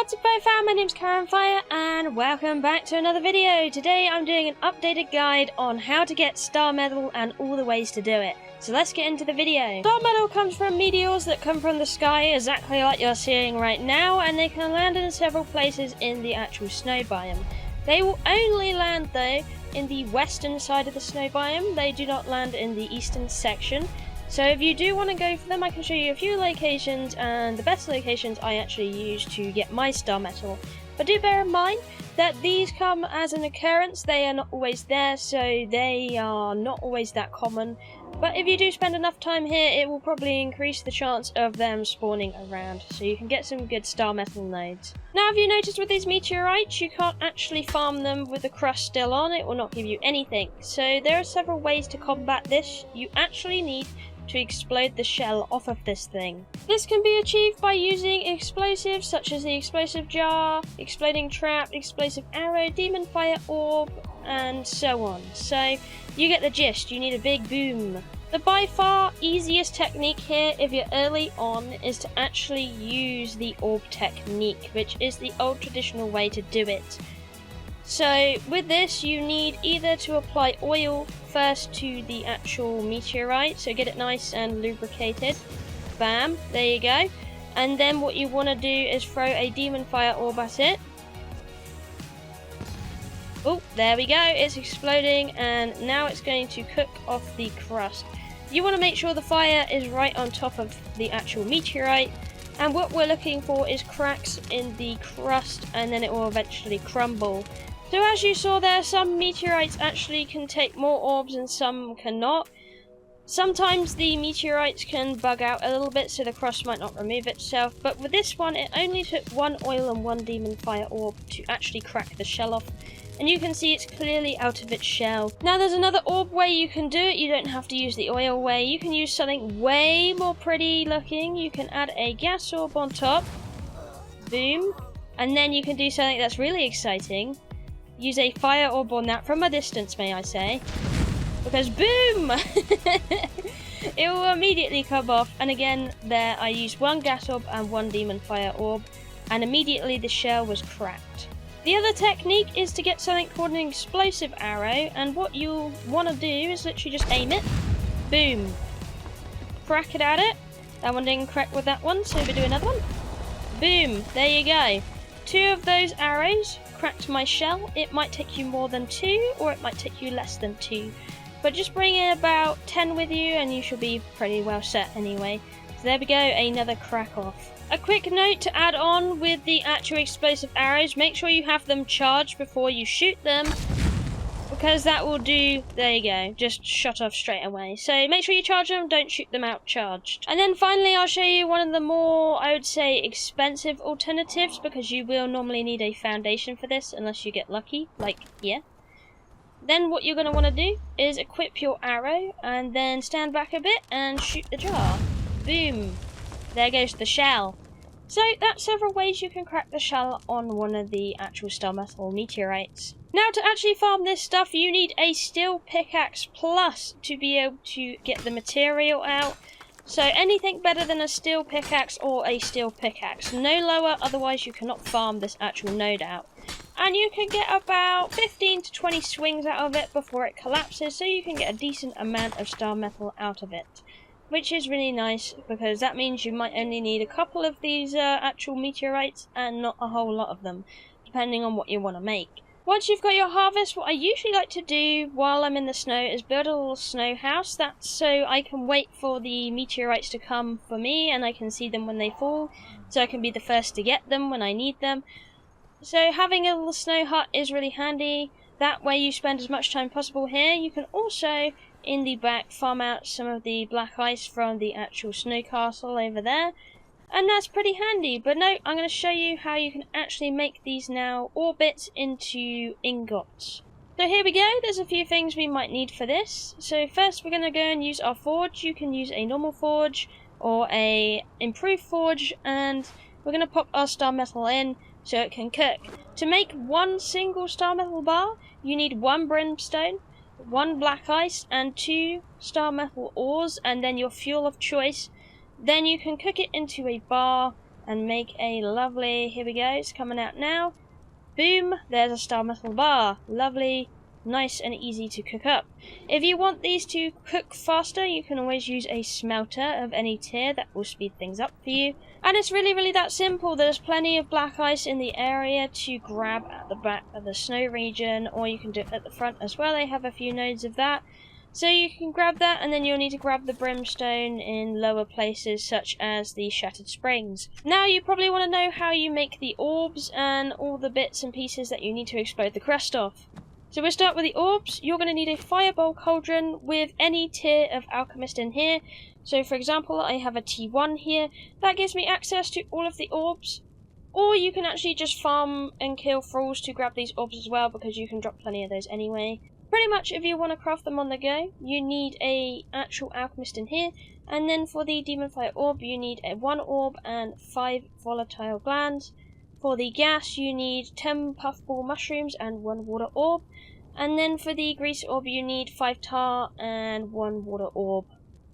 What's up fam, my name's Kiahonfire and welcome back to another video. Today I'm doing an updated guide on how to get star metal and all the ways to do it. So let's get into the video. Star metal comes from meteors that come from the sky exactly like you're seeing right now, and they can land in several places in the actual snow biome. They will only land though in the western side of the snow biome. They do not land in the eastern section. So if you do want to go for them, I can show you a few locations, and the best locations I actually use to get my star metal. But do bear in mind that these come as an occurrence. They are not always there, so they are not always that common. But if you do spend enough time here, it will probably increase the chance of them spawning around, so you can get some good star metal nodes. Now, have you noticed with these meteorites, you can't actually farm them with the crust still on. It will not give you anything. So there are several ways to combat this. You actually need to explode the shell off of this thing. This can be achieved by using explosives such as the explosive jar, exploding trap, explosive arrow, demon fire orb, and so on. So you get the gist, you need a big boom. The by far easiest technique here if you're early on is to actually use the orb technique, which is the old traditional way to do it. So with this you need either to apply oil first to the actual meteorite, so get it nice and lubricated. Bam, there you go. And then what you want to do is throw a demon fire orb at it. Oh, there we go, it's exploding, and now it's going to cook off the crust. You want to make sure the fire is right on top of the actual meteorite, and what we're looking for is cracks in the crust, and then it will eventually crumble. So as you saw there, some meteorites actually can take more orbs and some cannot. Sometimes the meteorites can bug out a little bit, so the crust might not remove itself, but with this one it only took one oil and one demon fire orb to actually crack the shell off. And you can see it's clearly out of its shell. Now there's another orb way you can do it. You don't have to use the oil way. You can use something way more pretty looking. You can add a gas orb on top. Boom. And then you can do something that's really exciting. Use a fire orb on that from a distance, may I say. Because boom! It will immediately come off. And again, there I used one gas orb and one demon fire orb. And immediately the shell was cracked. The other technique is to get something called an explosive arrow, and what you'll want to do is literally just aim it. Boom. Crack it at it. That one didn't crack with that one, so we'll do another one. Boom. There you go. 2 of those arrows cracked my shell. It might take you more than 2, or it might take you less than 2. But just bring in about 10 with you and you should be pretty well set anyway. So there we go, another crack off. A quick note to add on with the actual explosive arrows, make sure you have them charged before you shoot them, because that will do, there you go, just shut off straight away. So make sure you charge them, don't shoot them out charged. And then finally I'll show you one of the more, I would say, expensive alternatives, because you will normally need a foundation for this unless you get lucky, like here. Then what you're going to want to do is equip your arrow and then stand back a bit and shoot the jar. Boom. There goes the shell. So that's several ways you can crack the shell on one of the actual star metal meteorites. Now to actually farm this stuff you need a steel pickaxe plus to be able to get the material out. So anything better than a steel pickaxe or a steel pickaxe. No lower, otherwise you cannot farm this actual node out. And you can get about 15 to 20 swings out of it before it collapses, so you can get a decent amount of star metal out of it. Which is really nice, because that means you might only need a couple of these actual meteorites and not a whole lot of them, depending on what you want to make. Once you've got your harvest, what I usually like to do while I'm in the snow is build a little snow house. That's so I can wait for the meteorites to come for me and I can see them when they fall, so I can be the first to get them when I need them. So having a little snow hut is really handy. That way you spend as much time possible here. You can also, in the back, farm out some of the black ice from the actual snow castle over there, and that's pretty handy. But no, I'm going to show you how you can actually make these now orbits into ingots. So here we go, there's a few things we might need for this. So first we're going to go and use our forge. You can use a normal forge or a improved forge, and we're going to pop our star metal in so it can cook. To make one single star metal bar you need 1 brimstone, 1 black ice and 2 star metal ores, and then your fuel of choice. Then you can cook it into a bar and make a lovely, here we go, it's coming out now. Boom, there's a star metal bar. Lovely, nice and easy to cook up. If you want these to cook faster, you can always use a smelter of any tier that will speed things up for you. And it's really that simple. There's plenty of black ice in the area to grab at the back of the snow region, or you can do it at the front as well. They have a few nodes of that. So you can grab that, and then you'll need to grab the brimstone in lower places such as the Shattered Springs. Now you probably want to know how you make the orbs and all the bits and pieces that you need to explode the crust off. So we'll start with the orbs. You're going to need a fireball cauldron with any tier of alchemist in here. So for example, I have a T1 here. That gives me access to all of the orbs. Or you can actually just farm and kill thralls to grab these orbs as well, because you can drop plenty of those anyway. Pretty much if you want to craft them on the go, you need a actual alchemist in here. And then for the demon fire orb, you need a 1 orb and 5 volatile glands. For the gas, you need 10 puffball mushrooms and 1 water orb. And then for the grease orb, you need 5 tar and 1 water orb.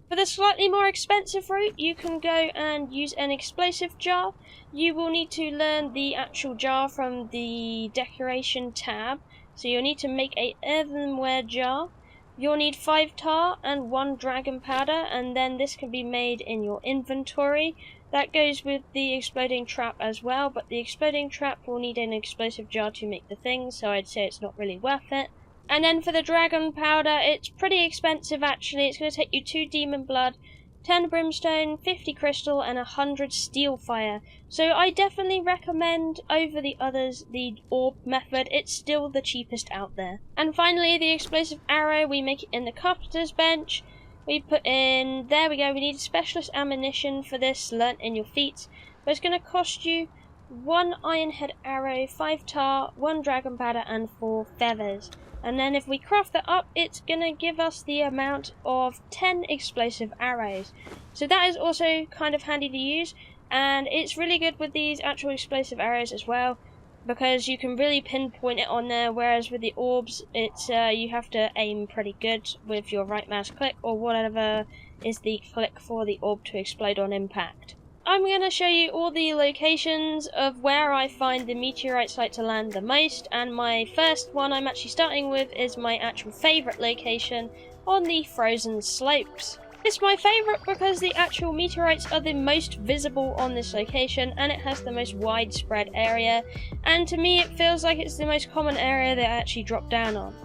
For the slightly more expensive route, you can go and use an explosive jar. You will need to learn the actual jar from the decoration tab. So you'll need to make an earthenware jar. You'll need 5 tar and 1 dragon powder, and then this can be made in your inventory. That goes with the exploding trap as well, but the exploding trap will need an explosive jar to make the thing, so I'd say it's not really worth it. And then for the dragon powder, it's pretty expensive actually. It's going to take you 2 demon blood, 10 brimstone, 50 crystal, and 100 steel fire. So I definitely recommend over the others the orb method. It's still the cheapest out there. And finally, the explosive arrow, we make it in the carpenter's bench. We put in, there we go, we need specialist ammunition for this, learnt in your feats. But it's going to cost you 1 iron head arrow, 5 tar, 1 dragon powder, and 4 feathers. And then if we craft that up, it's going to give us the amount of 10 explosive arrows. So that is also kind of handy to use, and it's really good with these actual explosive arrows as well, because you can really pinpoint it on there, whereas with the orbs, it's you have to aim pretty good with your right mouse click, or whatever is the click for the orb to explode on impact. I'm going to show you all the locations of where I find the meteorites like to land the most, and my first one I'm actually starting with is my actual favourite location on the frozen slopes. It's my favourite because the actual meteorites are the most visible on this location, and it has the most widespread area, and to me it feels like it's the most common area they actually drop down on.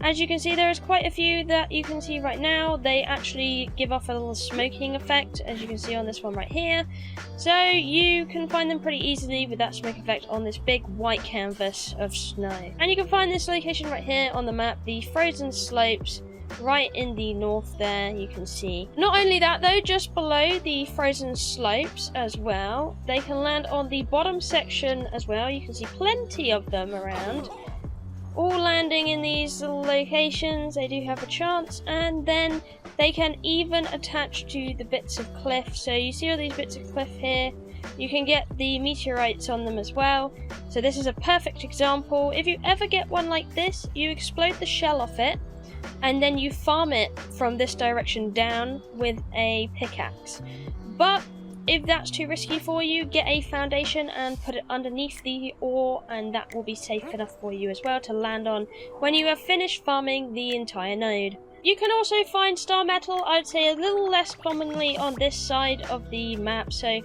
As you can see, there is quite a few that you can see right now. They actually give off a little smoking effect, as you can see on this one right here. So you can find them pretty easily with that smoke effect on this big white canvas of snow. And you can find this location right here on the map, the frozen slopes, right in the north there, you can see. Not only that though, just below the frozen slopes as well, they can land on the bottom section as well. You can see plenty of them around, all landing in these little locations. They do have a chance, and then they can even attach to the bits of cliff. So you see all these bits of cliff here, you can get the meteorites on them as well. So this is a perfect example. If you ever get one like this, you explode the shell off it, and then you farm it from this direction down with a pickaxe. But if that's too risky for you, get a foundation and put it underneath the ore, and that will be safe enough for you as well to land on when you have finished farming the entire node. You can also find star metal, I would say a little less commonly on this side of the map. So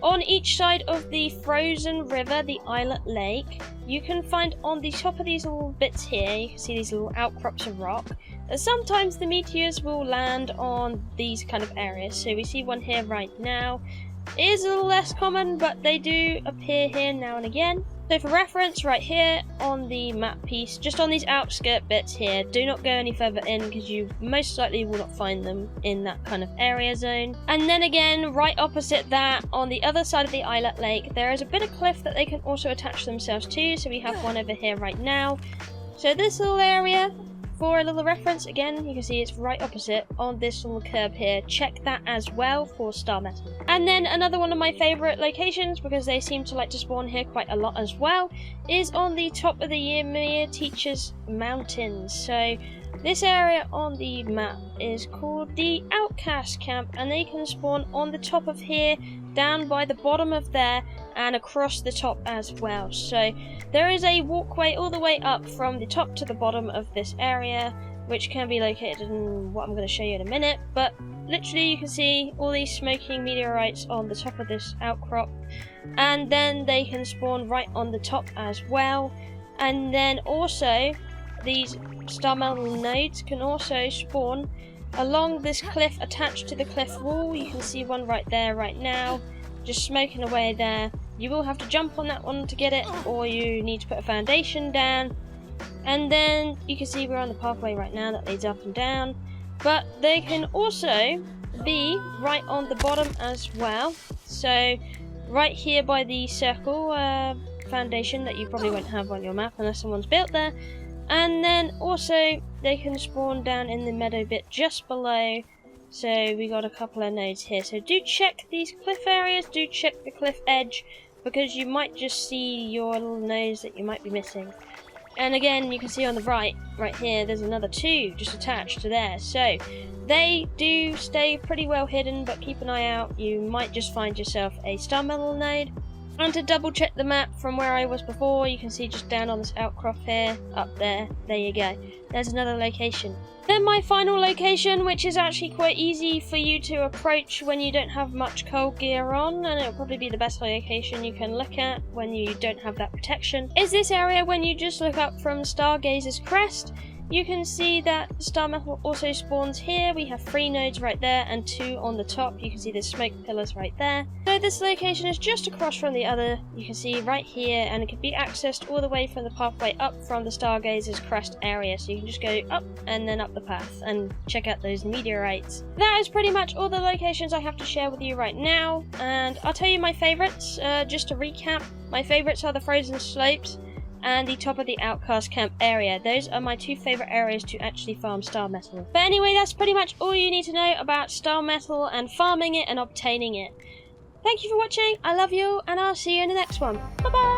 on each side of the frozen river, the islet lake, you can find on the top of these little bits here, you can see these little outcrops of rock, that sometimes the meteors will land on these kind of areas. So we see one here right now. It is a little less common, but they do appear here now and again. So for reference, right here on the map piece, just on these outskirt bits here, do not go any further in because you most likely will not find them in that kind of area zone. And then again, right opposite that, on the other side of the islet lake, there is a bit of cliff that they can also attach themselves to. So we have one over here right now. So this little area, for a little reference, again, you can see it's right opposite on this little curb here. Check that as well for star metal. And then another one of my favourite locations, because they seem to like to spawn here quite a lot as well, is on the top of the Ymir Teacher's Mountains. So this area on the map is called the Outcast Camp, and they can spawn on the top of here, down by the bottom of there, and across the top as well. So there is a walkway all the way up from the top to the bottom of this area, which can be located in what I'm going to show you in a minute, but literally you can see all these smoking meteorites on the top of this outcrop, and then they can spawn right on the top as well. And then also these star metal nodes can also spawn along this cliff attached to the cliff wall. You can see one right there right now, just smoking away there. You will have to jump on that one to get it, or you need to put a foundation down. And then you can see we're on the pathway right now that leads up and down, but they can also be right on the bottom as well. So right here by the circle foundation that you probably won't have on your map unless someone's built there. And then also they can spawn down in the meadow bit just below. So we got a couple of nodes here. So do check these cliff areas, do check the cliff edge, because you might just see your little nodes that you might be missing. And again, you can see on the right here, there's another two just attached to there. So they do stay pretty well hidden, but keep an eye out. You might just find yourself a star metal node. And to double check the map from where I was before, you can see just down on this outcrop here, up there you go. There's another location. Then my final location, which is actually quite easy for you to approach when you don't have much cold gear on, and it'll probably be the best location you can look at when you don't have that protection, is this area. When you just look up from Stargazer's Crest, you can see that star metal also spawns here. We have 3 nodes right there and 2 on the top. You can see the smoke pillars right there. So this location is just across from the other, you can see right here, and it can be accessed all the way from the pathway up from the Stargazer's Crest area. So you can just go up and then up the path and check out those meteorites. That is pretty much all the locations I have to share with you right now, and I'll tell you my favourites. Just to recap, my favourites are the Frozen Slopes and the top of the Outcast Camp area. Those are my 2 favourite areas to actually farm star metal. But anyway, that's pretty much all you need to know about star metal and farming it and obtaining it. Thank you for watching, I love you, and I'll see you in the next one. Bye bye!